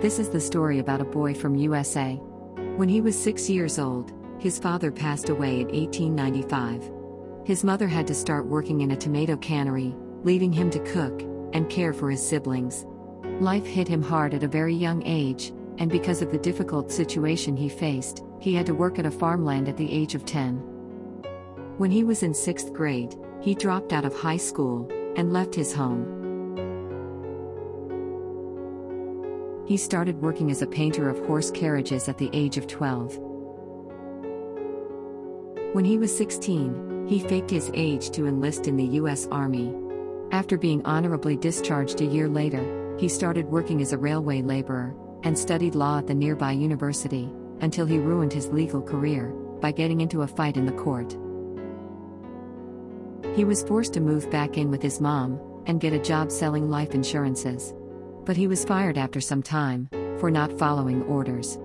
This is the story about a boy from USA. When he was 6 years old, his father passed away in 1895. His mother had to start working in a tomato cannery, leaving him to cook and care for his siblings. Life hit him hard at a very young age, and because of the difficult situation he faced, he had to work at a farmland at the age of 10. When he was in 6th grade, he dropped out of high school and left his home. He started working as a painter of horse carriages at the age of 12. When he was 16, he faked his age to enlist in the U.S. Army. After being honorably discharged a year later, he started working as a railway laborer and studied law at the nearby university, until he ruined his legal career by getting into a fight in the court. He was forced to move back in with his mom and get a job selling life insurances. But he was fired after some time for not following orders.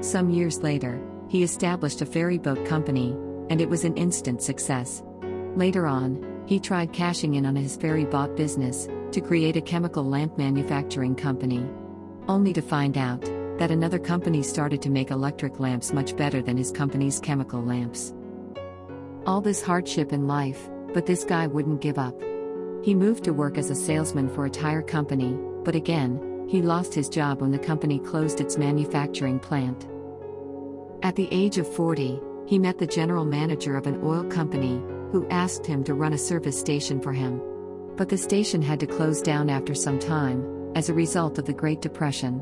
Some years later, he established a ferry boat company, and it was an instant success. Later on, he tried cashing in on his ferry boat business to create a chemical lamp manufacturing company, only to find out that another company started to make electric lamps much better than his company's chemical lamps. All this hardship in life, but this guy wouldn't give up. He moved to work as a salesman for a tire company, but again, he lost his job when the company closed its manufacturing plant. At the age of 40, he met the general manager of an oil company, who asked him to run a service station for him. But the station had to close down after some time, as a result of the Great Depression.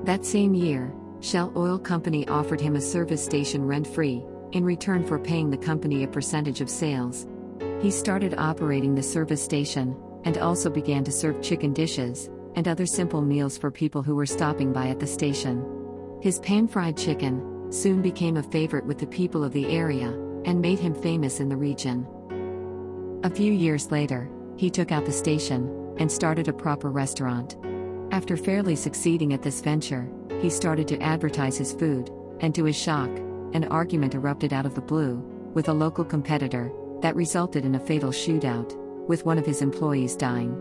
That same year, Shell Oil Company offered him a service station rent-free, in return for paying the company a percentage of sales. He started operating the service station, and also began to serve chicken dishes and other simple meals for people who were stopping by at the station. His pan-fried chicken soon became a favorite with the people of the area, and made him famous in the region. A few years later, he took out the station and started a proper restaurant. After fairly succeeding at this venture, he started to advertise his food, and to his shock, an argument erupted out of the blue with a local competitor that resulted in a fatal shootout, with one of his employees dying.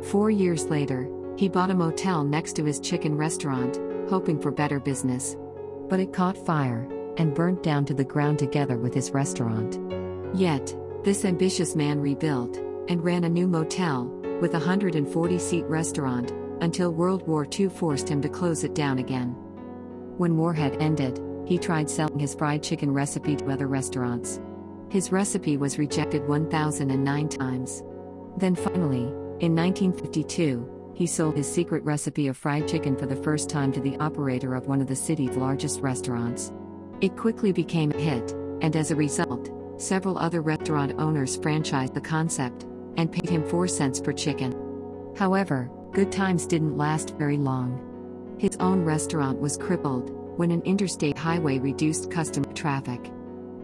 4 years later, he bought a motel next to his chicken restaurant, hoping for better business. But it caught fire and burnt down to the ground together with his restaurant. Yet, this ambitious man rebuilt and ran a new motel with a 140-seat restaurant until World War II forced him to close it down again. When war had ended, he tried selling his fried chicken recipe to other restaurants. His recipe was rejected 1,009 times. Then finally, in 1952, he sold his secret recipe of fried chicken for the first time to the operator of one of the city's largest restaurants. It quickly became a hit, and as a result, several other restaurant owners franchised the concept and paid him 4 cents per chicken. However, good times didn't last very long. His own restaurant was crippled when an interstate highway reduced customer traffic.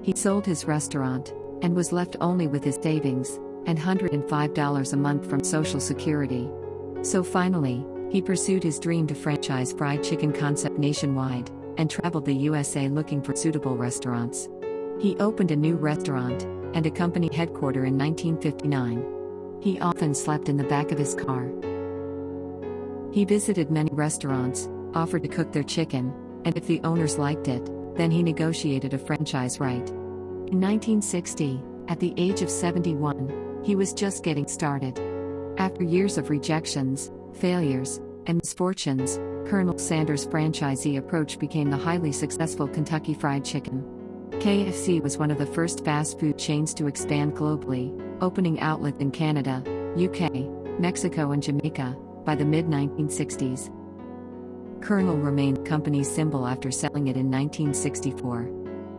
He sold his restaurant and was left only with his savings and $105 a month from Social Security. So finally, he pursued his dream to franchise fried chicken concept nationwide and traveled the USA looking for suitable restaurants. He opened a new restaurant and a company headquarters in 1959. He often slept in the back of his car. He visited many restaurants, offered to cook their chicken, and if the owners liked it, then he negotiated a franchise right. In 1960, at the age of 71, he was just getting started. After years of rejections, failures, and misfortunes, Colonel Sanders' franchisee approach became the highly successful Kentucky Fried Chicken. KFC was one of the first fast food chains to expand globally, opening outlets in Canada, UK, Mexico and Jamaica by the mid-1960s. Colonel remained the company's symbol after selling it in 1964.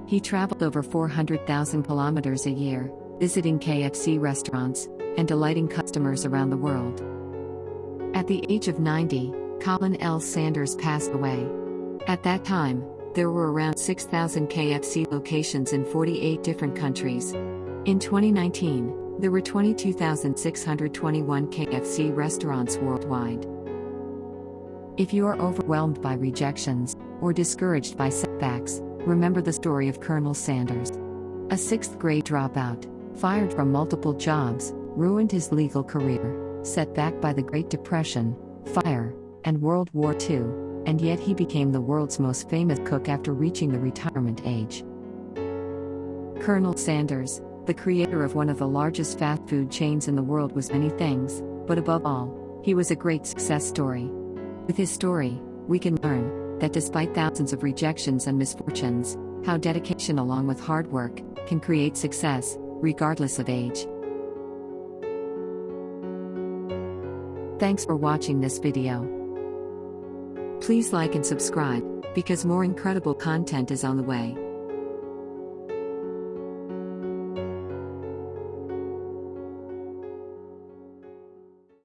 He traveled over 400,000 kilometers a year, visiting KFC restaurants and delighting customers around the world. At the age of 90, Colin L. Sanders passed away. At that time, there were around 6,000 KFC locations in 48 different countries. In 2019, there were 22,621 KFC restaurants worldwide. If you are overwhelmed by rejections or discouraged by setbacks, remember the story of Colonel Sanders. A 6th grade dropout, fired from multiple jobs, ruined his legal career, set back by the Great Depression, fire, and World War II, and yet he became the world's most famous cook after reaching the retirement age. Colonel Sanders, the creator of one of the largest fast food chains in the world, was many things, but above all, he was a great success story. With his story, we can learn that despite thousands of rejections and misfortunes, how dedication along with hard work can create success, regardless of age. Thanks for watching this video. Please like and subscribe, because more incredible content is on the way.